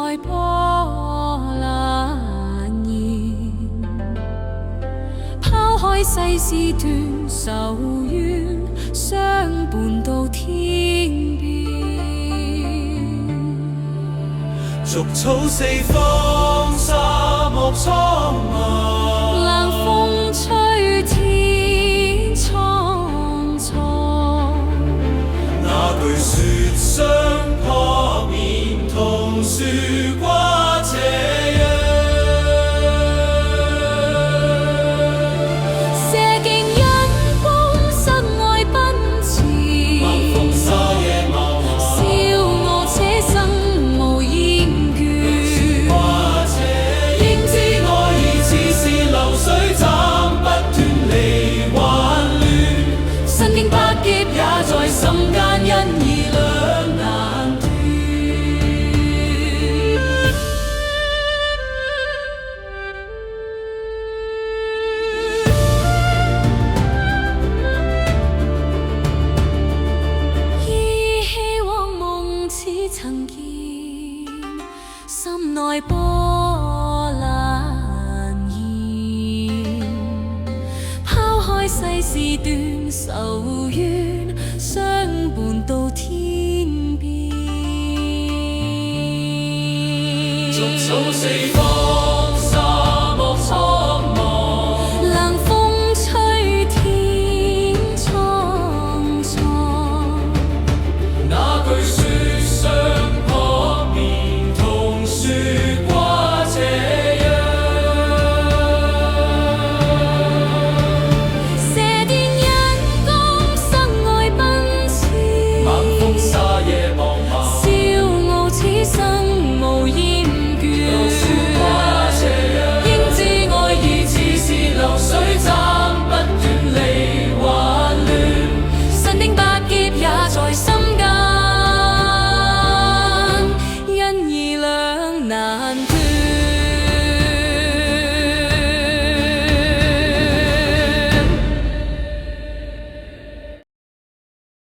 內波瀾然，拋開世事斷愁怨，相伴到天邊。逐草四方，沙漠蒼茫，冷風吹天蒼蒼。那句說相撲面同樹掛斜陽，射勁陽光，室外奔馳。晚風沙野茫茫，笑我這生無厭倦。掛斜應知愛意似是流水，斬不斷離幻亂。身經百劫也在心間，因而兩難斷。依稀往夢似曾見，心內波瀾然，拋開世事斷愁怨，相伴到天邊。逐草四方。